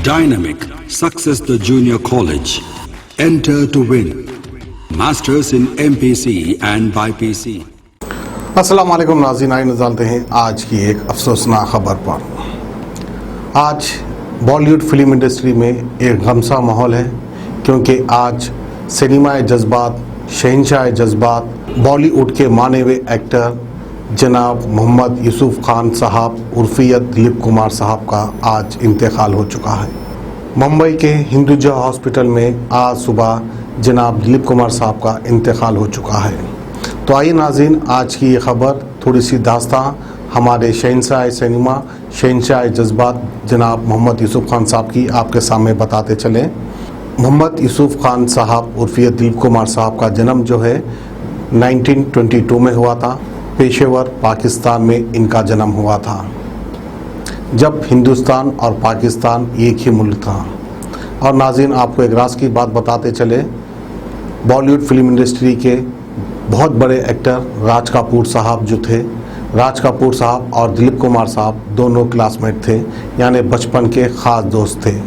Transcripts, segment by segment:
Dynamic Success the Junior College. Enter to win. Masters in MPC and BPC. अस्सलाम वालेकुम नाज़रीन, आइए नज़र डालते हैं आज की एक अफसोसनाक खबर पर। आज बॉलीवुड फिल्म इंडस्ट्री में एक गमसा माहौल है, क्योंकि आज सिनेमा जज्बात, शहंशाह जज्बात, बॉलीवुड के माने हुए एक्टर जनाब मोहम्मद यूसुफ खान साहब उर्फियत दिलीप कुमार साहब का आज इंतकाल हो चुका है। मुंबई के हिंदुजा हॉस्पिटल में आज सुबह जनाब दिलीप कुमार साहब का इंतकाल हो चुका है। तो आइए नाज़रीन, आज की ये ख़बर थोड़ी सी दास्तां हमारे शहंशाह सिनेमा, शहंशाह जज्बात जनाब मोहम्मद यूसुफ खान साहब की आपके सामने बताते चलें। मोहम्मद यूसुफ खान साहब उर्फियत दिलीप कुमार साहब का जन्म जो है 1922 में हुआ था। पेशेवर पाकिस्तान में इनका जन्म हुआ था, जब हिंदुस्तान और पाकिस्तान एक ही मुल्क था। और नाज़रीन, आपको एक राज की बात बताते चले, बॉलीवुड फिल्म इंडस्ट्री के बहुत बड़े एक्टर राज कपूर साहब जो थे, राज कपूर साहब और दिलीप कुमार साहब दोनों क्लासमेट थे, यानी बचपन के ख़ास दोस्त थे।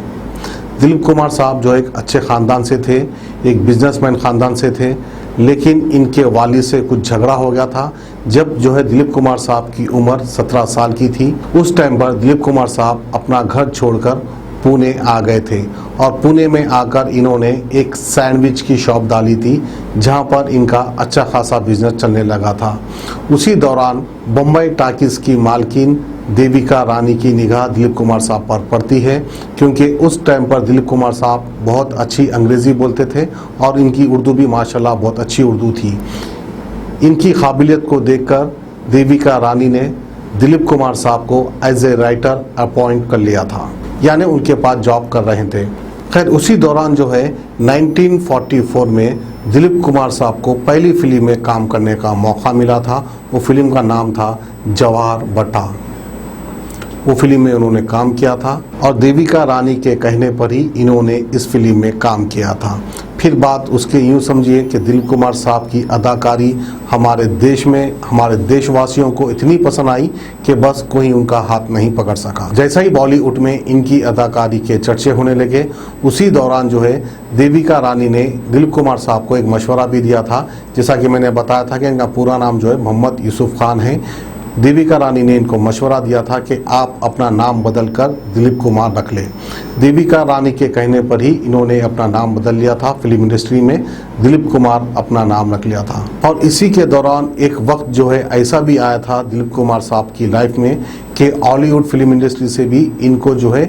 दिलीप कुमार साहब जो एक अच्छे ख़ानदान से थे, एक बिजनेसमैन ख़ानदान से थे, लेकिन इनके वालिद से कुछ झगड़ा हो गया था। जब जो है दिलीप कुमार साहब की उम्र 17 साल की थी, उस टाइम पर दिलीप कुमार साहब अपना घर छोड़कर पुणे आ गए थे। और पुणे में आकर इन्होंने एक सैंडविच की शॉप डाली थी, जहां पर इनका अच्छा खासा बिजनेस चलने लगा था। उसी दौरान बम्बई टाकीज़ की मालकिन देविका रानी की निगाह दिलीप कुमार साहब पर पड़ती है, क्योंकि उस टाइम पर दिलीप कुमार साहब बहुत अच्छी अंग्रेज़ी बोलते थे और इनकी उर्दू भी माशाल्लाह बहुत अच्छी उर्दू थी। इनकी काबिलियत को देखकर देविका रानी ने दिलीप कुमार साहब को एज ए राइटर अपॉइंट कर लिया था, यानी उनके पास जॉब कर रहे थे। खैर, उसी दौरान जो है 1944 में दिलीप कुमार साहब को पहली फिल्म में काम करने का मौका मिला था। वो फिल्म का नाम था जवाहर बटा। वो फिल्म में उन्होंने काम किया था और देविका रानी के कहने पर ही इन्होंने इस फिल्म में काम किया था। फिर बात उसके यूँ समझिए कि दिलीप कुमार साहब की अदाकारी हमारे देश में, हमारे देशवासियों को इतनी पसंद आई कि बस कोई उनका हाथ नहीं पकड़ सका। जैसा ही बॉलीवुड में इनकी अदाकारी के चर्चे होने लगे, उसी दौरान जो है देविका रानी ने दिलीप कुमार साहब को एक मशवरा भी दिया था। जैसा कि मैंने बताया था कि इनका पूरा नाम जो है मोहम्मद यूसुफ खान है। देविका रानी ने इनको मशवरा दिया था कि आप अपना नाम बदलकर दिलीप कुमार रख लें। देविका रानी के कहने पर ही इन्होंने अपना नाम बदल लिया था। फिल्म इंडस्ट्री में दिलीप कुमार अपना नाम रख लिया था। और इसी के दौरान एक वक्त जो है ऐसा भी आया था दिलीप कुमार साहब की लाइफ में कि हॉलीवुड फिल्म इंडस्ट्री से भी इनको जो है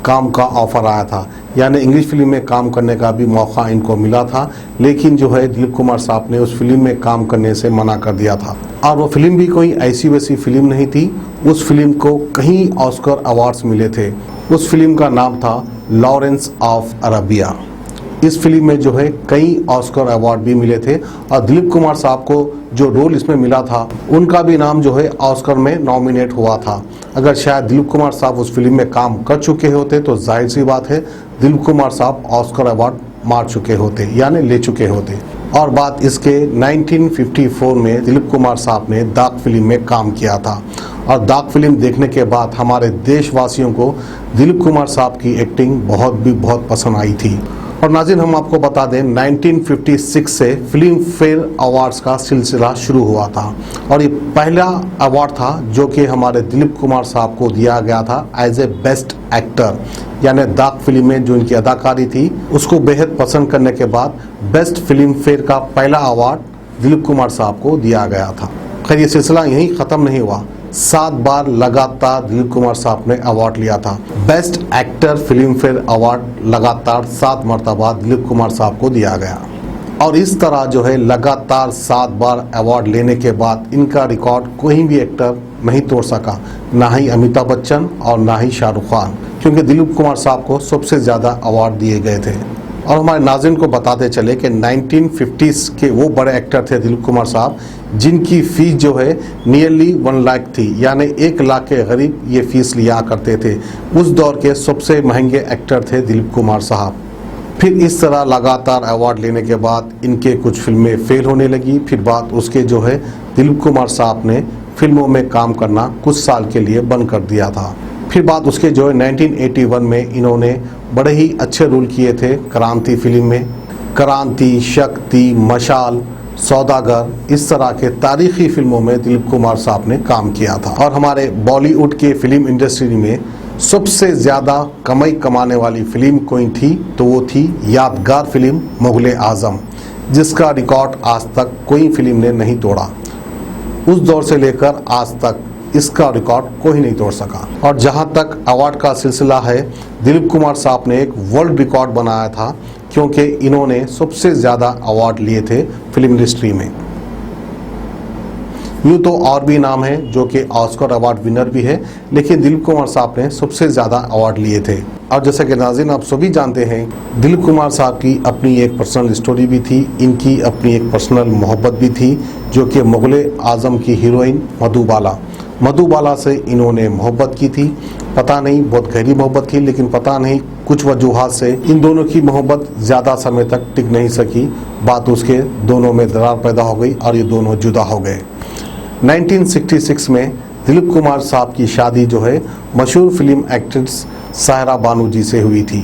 काम का ऑफर आया था, यानी इंग्लिश फिल्म में काम करने का भी मौका इनको मिला था। लेकिन जो है दिलीप कुमार साहब ने उस फिल्म में काम करने से मना कर दिया था। और वो फिल्म भी कोई ऐसी वैसी फिल्म नहीं थी। उस फिल्म को कई ऑस्कर अवार्ड्स मिले थे। उस फिल्म का नाम था लॉरेंस ऑफ अरेबिया। इस फिल्म में जो है कई ऑस्कर अवार्ड भी मिले थे और दिलीप कुमार साहब को जो रोल इसमें मिला था, उनका भी नाम जो है ऑस्कर में नॉमिनेट हुआ था। अगर शायद दिलीप कुमार साहब उस फिल्म में काम कर चुके होते तो जाहिर सी बात है दिलीप कुमार साहब ऑस्कर अवार्ड मार चुके होते, यानी ले चुके होते। और बात इसके 1954 में दिलीप कुमार साहब ने दाग फिल्म में काम किया था। और दाग फिल्म देखने के बाद हमारे देशवासियों को दिलीप कुमार साहब की एक्टिंग बहुत पसंद आई थी। और नाज़रीन, हम आपको बता दें 1956 से फिल्म फेयर अवार्ड्स का सिलसिला शुरू हुआ था और ये पहला अवार्ड था जो कि हमारे दिलीप कुमार साहब को दिया गया था एज ए बेस्ट एक्टर, यानी दाग फिल्म में जो इनकी अदाकारी थी उसको बेहद पसंद करने के बाद बेस्ट फिल्म फेयर का पहला अवार्ड दिलीप कुमार साहब को दिया गया था। खैर, ये सिलसिला यहीं ख़त्म नहीं हुआ। 7 बार लगातार दिलीप कुमार साहब ने अवार्ड लिया था। Best actor film fair award लगातार 7 मरतबा दिलीप कुमार साहब को दिया गया। और इस तरह जो है लगातार 7 बार अवार्ड लेने के बाद इनका रिकॉर्ड कोई भी एक्टर नहीं तोड़ सका, ना ही अमिताभ बच्चन और ना ही शाहरुख खान, क्योंकि दिलीप कुमार साहब को सबसे ज़्यादा अवार्ड दिए गए थे। और हमारे नाज़रीन को बताते चले कि 1950s के वो बड़े एक्टर थे दिलीप कुमार साहब, जिनकी फ़ीस जो है नियरली 1 लाख थी, यानी 1 लाख के करीब ये फ़ीस लिया करते थे। उस दौर के सबसे महंगे एक्टर थे दिलीप कुमार साहब। फिर इस तरह लगातार अवार्ड लेने के बाद इनके कुछ फिल्में फेल होने लगी। फिर बात उसके जो है दिलीप कुमार साहब ने फिल्मों में काम करना कुछ साल के लिए बंद कर दिया था। फिर बाद उसके जो है 1981 में इन्होंने बड़े ही अच्छे रोल किए थे क्रांति फिल्म में। क्रांति, शक्ति, मशाल, सौदागर, इस तरह के तारीखी फिल्मों में दिलीप कुमार साहब ने काम किया था। और हमारे बॉलीवुड के फिल्म इंडस्ट्री में सबसे ज़्यादा कमाई कमाने वाली फिल्म कोई थी तो वो थी यादगार फिल्म मुगले आज़म, जिसका रिकॉर्ड आज तक कोई फिल्म ने नहीं तोड़ा। उस दौर से लेकर आज तक इसका रिकॉर्ड कोई नहीं तोड़ सका। और जहां तक अवार्ड का सिलसिला है, दिलीप कुमार साहब ने एक वर्ल्ड रिकॉर्ड बनाया था, क्योंकि इन्होंने सबसे ज़्यादा अवार्ड लिए थे फिल्म इंडस्ट्री में। यूँ तो और भी नाम है जो कि ऑस्कर अवार्ड विनर भी है, लेकिन दिलीप कुमार साहब ने सबसे ज़्यादा अवार्ड लिए थे। और जैसे कि नाज़रीन आप सभी जानते हैं, दिलीप कुमार साहब की अपनी एक पर्सनल स्टोरी भी थी, इनकी अपनी एक पर्सनल मोहब्बत भी थी, जो कि मुगले आज़म की हीरोइन मधुबाला से इन्होंने मोहब्बत की थी। पता नहीं बहुत गहरी मोहब्बत थी, लेकिन पता नहीं कुछ वजूहात से इन दोनों की मोहब्बत ज़्यादा समय तक टिक नहीं सकी। बात उसके दोनों में दरार पैदा हो गई और ये दोनों जुदा हो गए। 1966 में दिलीप कुमार साहब की शादी जो है मशहूर फिल्म एक्ट्रेस सायरा बानू जी से हुई थी,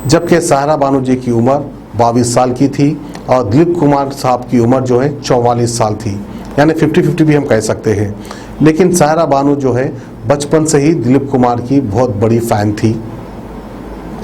जबकि सायरा बानू जी की उम्र 22 साल की थी और दिलीप कुमार साहब की उम्र जो है 44 साल थी, यानी 50-50 भी हम कह सकते हैं। लेकिन सायरा बानू जो है बचपन से ही दिलीप कुमार की बहुत बड़ी फ़ैन थी।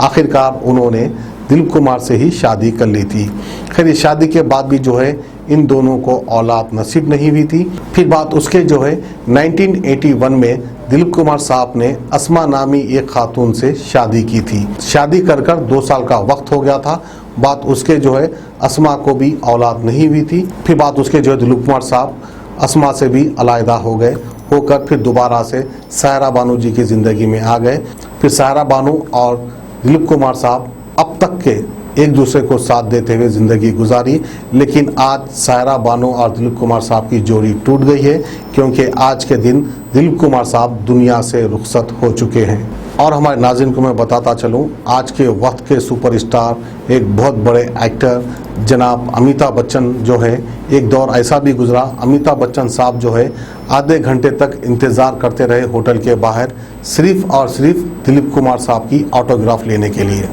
आखिरकार उन्होंने दिलीप कुमार से ही शादी कर ली थी। खैर इस शादी के बाद भी जो है इन दोनों को औलाद नसीब नहीं हुई थी। फिर बात उसके जो है 1981 में दिलीप कुमार साहब ने अस्मा नामी एक खातून से शादी की थी। शादी कर 2 साल का वक्त हो गया था। बात उसके जो है अस्मा को भी औलाद नहीं हुई थी। फिर बात उसके जो है दिलीप कुमार साहब अस्मा से भी अलहदा हो गए, होकर फिर दोबारा से सायरा बानू जी की ज़िंदगी में आ गए। फिर सायरा बानू और दिलीप कुमार साहब अब तक के एक दूसरे को साथ देते हुए ज़िंदगी गुजारी। लेकिन आज सायरा बानू और दिलीप कुमार साहब की जोड़ी टूट गई है, क्योंकि आज के दिन दिलीप कुमार साहब दुनिया से रुखसत हो चुके हैं। और हमारे नाज़रीन को मैं बताता चलूं, आज के वक्त के सुपरस्टार एक बहुत बड़े एक्टर जनाब अमिताभ बच्चन जो है, एक दौर ऐसा भी गुजरा, अमिताभ बच्चन साहब जो है आधे घंटे तक इंतज़ार करते रहे होटल के बाहर, सिर्फ़ और सिर्फ दिलीप कुमार साहब की ऑटोग्राफ लेने के लिए।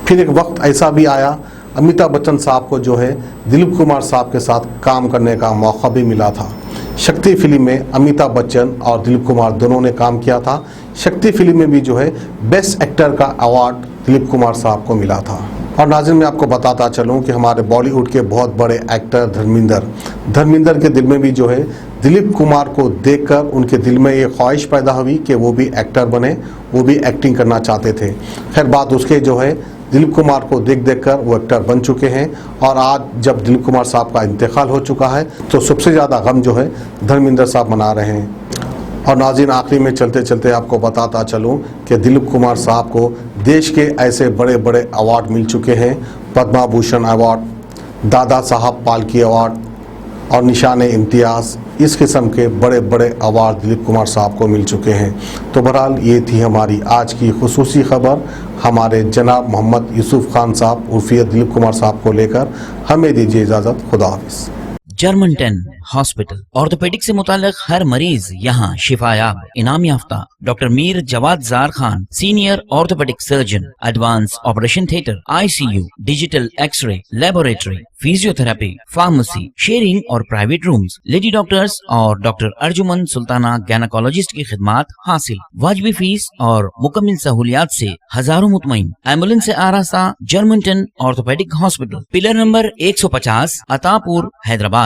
फिर एक वक्त ऐसा भी आया, अमिताभ बच्चन साहब को जो है दिलीप कुमार साहब के साथ काम करने का मौका भी मिला था। शक्ति फिल्म में अमिताभ बच्चन और दिलीप कुमार दोनों ने काम किया था। शक्ति फिल्म में भी जो है बेस्ट एक्टर का अवार्ड दिलीप कुमार साहब को मिला था। और नाज़रीन मैं आपको बताता चलूं कि हमारे बॉलीवुड के बहुत बड़े एक्टर धर्मेंद्र के दिल में भी जो है दिलीप कुमार को देखकर उनके दिल में ये ख्वाहिश पैदा हुई कि वो भी एक्टर बने, वो भी एक्टिंग करना चाहते थे। खैर बात उसके जो है दिलीप कुमार को देख कर वो एक्टर बन चुके हैं। और आज जब दिलीप कुमार साहब का इंतकाल हो चुका है, तो सबसे ज़्यादा गम जो है धर्मेंद्र साहब मना रहे हैं। और नाज़रीन आखिरी में चलते चलते आपको बताता चलूं कि दिलीप कुमार साहब को देश के ऐसे बड़े बड़े अवार्ड मिल चुके हैं, पद्मा भूषण अवार्ड, दादा साहब फाल्के अवार्ड और निशान इम्तियाज़, इस किस्म के बड़े बड़े अवार्ड दिलीप कुमार साहब को मिल चुके हैं। तो बहरहाल ये थी हमारी आज की खुसूसी खबर हमारे जनाब मोहम्मद यूसुफ खान साहब उर्फिया दिलीप कुमार साहब को लेकर। हमें दीजिए इजाज़त, खुदा हाफिज़। जर्मन 10 हॉस्पिटल ऑर्थोपेडिक से मुताल्लिक हर मरीज यहाँ शिफायाब। इनाम याफ्ता doctor Mir Jawad Jar Khan, senior orthopaedic surgeon, advance operation theatre, ICU, digital x ray, laboratory, physiotherapy, pharmacy, sharing और प्राइवेट रूम्स, लेडी डॉक्टर्स और डॉक्टर अर्जुमन सुल्ताना गैनाकोलॉजिस्ट की खिदमात हासिल। वाजिबी फीस और मुकम्मल सहूलियात से हजारों मुतमईन। एम्बुलेंस से आरास्ता German 10 orthopaedic hospital, pillar number 150, Attapur, Hyderabad.